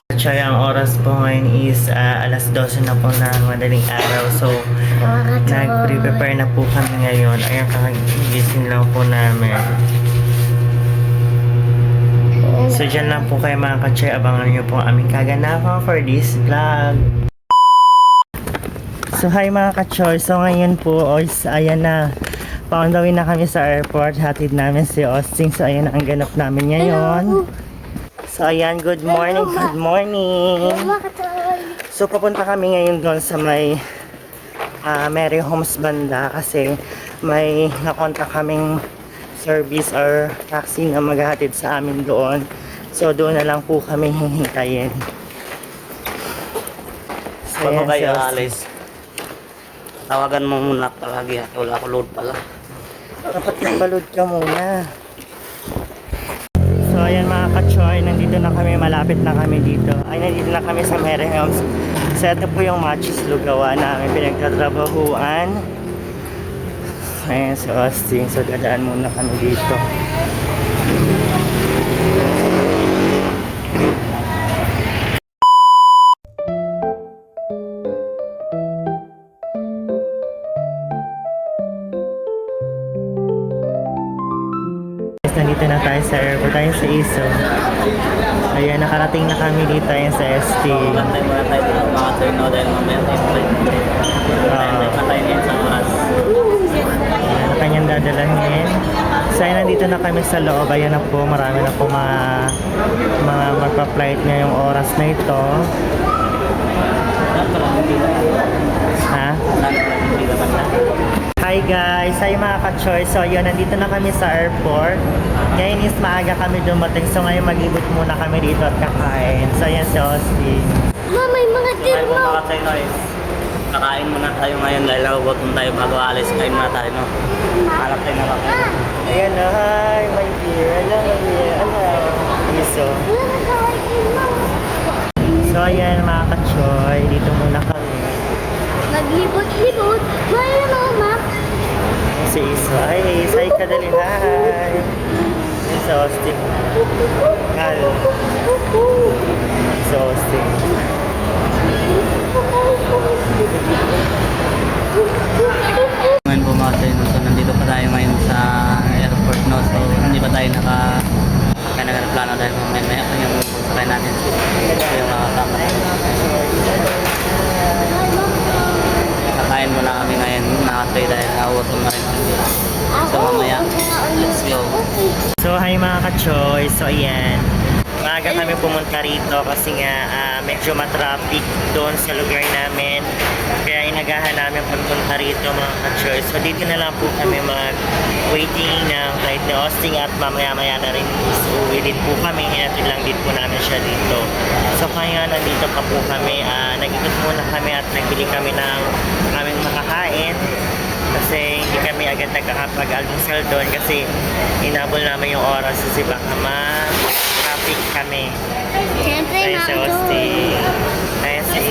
Actually, ang oras po ngayon is alas 12 na po ng madaling araw. So, nag-prepare na po kami ngayon. Ayan, kakagising lang po namin. So, dyan lang po kayo mga ka-choy. Abangan nyo po ang aming kaganapan for this vlog. So, hi mga ka-choy. So, ngayon po, ayan na. Found the way na kami sa airport. Hatid namin si Austin. So, ayan na ang ganap namin ngayon. So, ayan, good morning, good morning. So, papunta kami ngayon doon sa may Mary Homes banda kasi may nakontak kaming service or taxi na maghahatid sa amin doon. So, doon na lang po kami hihintayin. So, Bago ayan, kayo so, alis, tawagan mo muna palagi. Wala ko load pala. dapat nagbalod ka muna. So, ayan mga ka-choy, nandito na kami, malapit na kami dito. Ay, nandito na kami sa Mary Homes. So, ito po yung Matches Lugawa namin pinagtatrabahuan. Ayan, so Austin. So, dadaan muna kami dito. Nandito na tayo sa airport, tayo sa ISO. Ayan, nakarating na kami dito tayo sa ST. Bantay muna tayo dito mga turno dahil mamaya tayo flight. Bantay pa tayo ngayon sa oras. Ayan, kanyang dadalahin. So, ayan, nandito na kami sa loob. Ayan na po, marami na po mga magpa-flight ngayong oras na ito. Ha? Hi guys! Hi mga ka-choy! So yun, nandito na kami sa airport. Ngayon is maaga kami dumating. So ngayon mag-ibot muna kami dito at kakain. So yan si Austin. Mama, may mga Kaya po dirmo. mga tayo guys. Kakain muna tayo ngayon dahil nagugutom tayo bago alis. Kain muna tayo, no? Hanap tayo na kakain. Ayan na, hi my dear. Hello, my dear. Hello. Iso. So ayan mga ka-choy, dito muna kami. Naglibot-libot. Wala mama. Si Iso. Hi Iso, hi kadali. Hi. Yan si Austin. Hal. Si Austin. Ngayon po mga tayo, so nandito pa tayo ngayon sa airport, no? So hindi pa tayo nagplano dahil mamaya pa yung pagsakay natin. So yung mga kasama natin. Kakain muna kami ngayon nakatay dahil nagugutom na rin. So mamaya, let's go. So hi mga ka-choy. So ayan. Maaga kami pumunta rito kasi nga medyo matraffic doon sa lugar namin. Kaya inagahan namin pumunta rito mga ka-choy. So dito na lang po kami mag-waiting ng flight ni Austin at mamaya-maya na rin uwi din po kami. Hinatid lang din po namin siya dito. So kaya nandito pa po kami. Nag-ikot muna kami at nagbili kami ng aming makakain. Kasi hindi kami agad nagkakapag-almusal doon kasi inabol namin yung oras kasi baka ma-traffic kami. Siyempre, Ayan si Austin. Ayan si...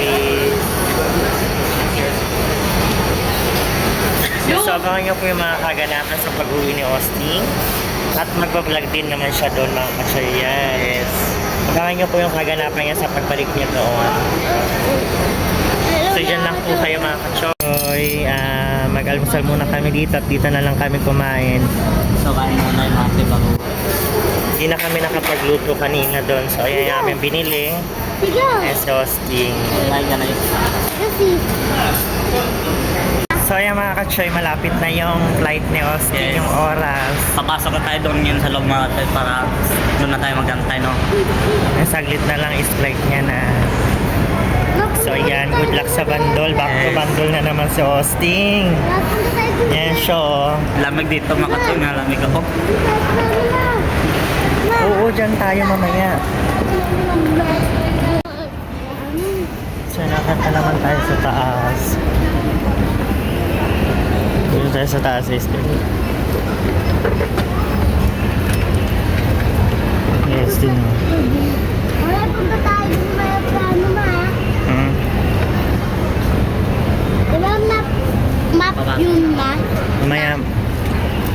So, abangan nyo po yung mga kaganapan sa pag-uwi ni Austin. At magbablog din naman siya doon mga ka-choy. Yes. Abangan nyo po yung kaganapan niya sa pagbalik niya doon. So, dyan lang po kayo mga ka-choy. Mag-almusal muna kami dito at dito na lang kami kumain. So kain muna yung mga tayo bago. Hindi na kami nakapagluto kanina doon. So, ayan yung aming binili. Sige. Ayan si Austin. Kain ka na yun. Kasi, So, ayan mga ka-choy, malapit na yung flight ni Austin, Yes. yung oras. Papasok na tayo doon ngayon sa loob mga tayo para doon na tayo magantay, no? Ang saglit na lang is flight niya na. So, ayan, good luck sa bandol. Back to Yes. bandol na naman si Austin. napunta tayo dun. Yan siya, oh. Lamig dito mga katoy, nga lamig ako. Oo, dyan tayo mamaya. So, nakanta naman tayo sa taas. Dito tayo sa taas, sister. Yes, din mo. Wala, punta tayo dun may plano ma. Hmm. Diba map yun ma? Mamaya,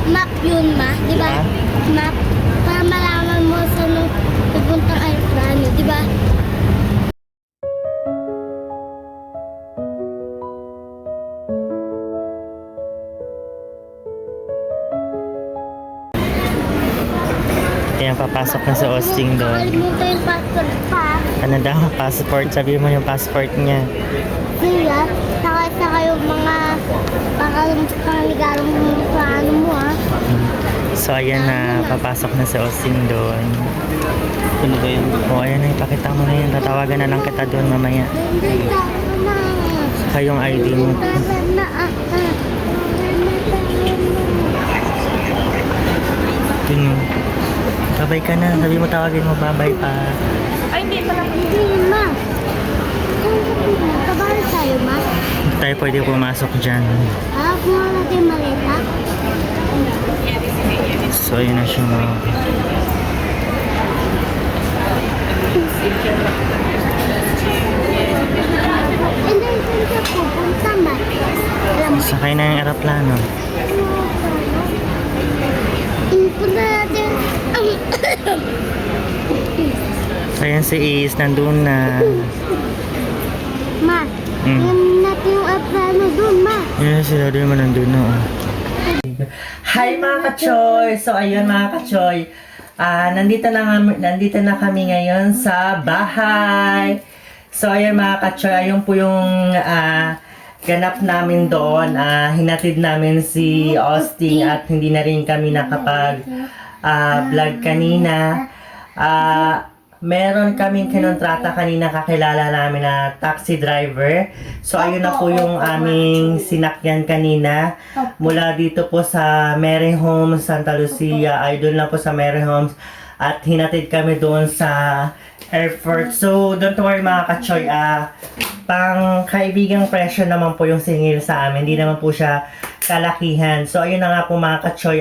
Map yun ma, diba? Ah? Map. Para malaman mo sa nung pupuntang aeroplano, diba? papasok na si Austin doon. Nakalimutan yung passport pa. Ano daw? Passport. Sabi mo yung passport niya. Siya, saka yung mga pangaligarong sa ano mo ah. So, ayan na. Papasok na si Austin doon. Ano ba yun? O, ayan na. Ipakita mo na yun. Tatawagan na lang kita doon mamaya. Hindi na. Saka yung ID mo. Na. Yun. Babay ka na. Sabi mo tawagin mo. Babay pa. Hindi, ma. Kabalo tayo, ma. Hindi tayo pwede pumasok dyan. Kumuha natin yung maleta. So, ayun na siya mga. Hindi, saan siya pupunta, ma? Alam mo, Sakay na yung aeroplano. punta natin. So, ayan si Is. Nandun na. Ma, yan natin yung aplano dun, ma. Yan si Daddy mo nandun na. Oh. Hi mga ka-choy! So ayun mga ka-choy, nandito na kami ngayon sa bahay. So ayun mga ka-choy, ayun po yung ganap namin doon. Hinatid namin si Austin at hindi na rin kami nakapag vlog kanina. Meron kaming kinontrata kanina kakilala namin na taxi driver. So ayun na po yung aming sinakyan kanina. Mula dito po sa Mary Homes, Santa Lucia. Ay doon lang po sa Mary Homes. At hinatid kami doon sa airport. So don't worry mga ka-choy. Pang kaibigang presyo naman po yung singil sa amin. Hindi naman po siya kalakihan. So ayun na nga po mga ka-choy.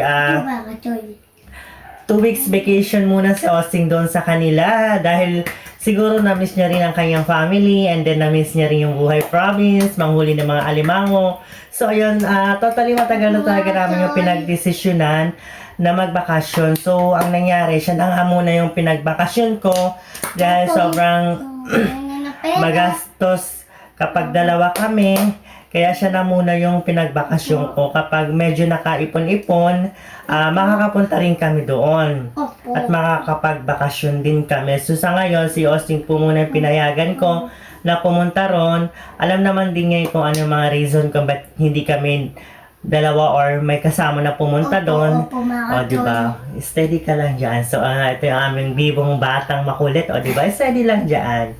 2 weeks vacation muna si Austin doon sa kanila dahil siguro na-miss niya rin ang kanyang family and then na-miss niya rin yung buhay province, manghuli ng mga alimango. So ayun, totally matagal na talaga namin yung pinagdesisyonan na magbakasyon. So ang nangyari, siya na nga muna yung pinagbakasyon ko dahil sobrang magastos kapag dalawa kami. Kaya siya na muna yung pinagbakasyon ko. Kapag medyo nakaipon-ipon, makakapunta rin kami doon. At makakapagbakasyon din kami. So sa ngayon, si Austin po muna yung pinayagan ko na pumunta ron. Alam naman din niya kung ano mga reason kung ba't hindi kami dalawa or may kasama na pumunta doon. O, diba? Steady ka lang dyan. So, ito yung aming bibong batang makulit. O, diba? Steady lang dyan.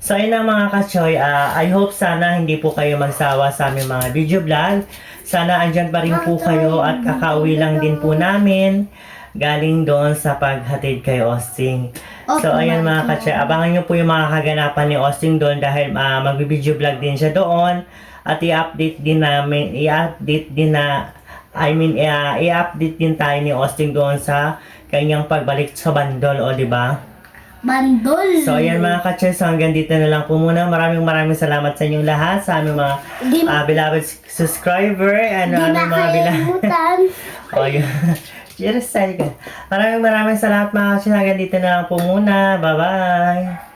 So, ayun na mga ka-choy. I hope sana hindi po kayo magsawa sa aming mga video vlog. Sana andyan pa rin po kayo at kakauwi lang din po namin galing doon sa paghatid kay Austin. So, ayun mga ka-choy. Abangan nyo po yung mga kaganapan ni Austin doon dahil mag-video vlog din siya doon. At i-update din tayo ni Austin doon sa kanyang pagbalik sa Bandol. O, diba? Bandol. So, ayan mga ka-choy. So, hanggang dito na lang po muna. Maraming salamat sa inyong lahat. Sa aming mga beloved subscriber. O, yun. Maraming salamat mga ka-choy. Hanggang dito na lang po muna. Bye-bye.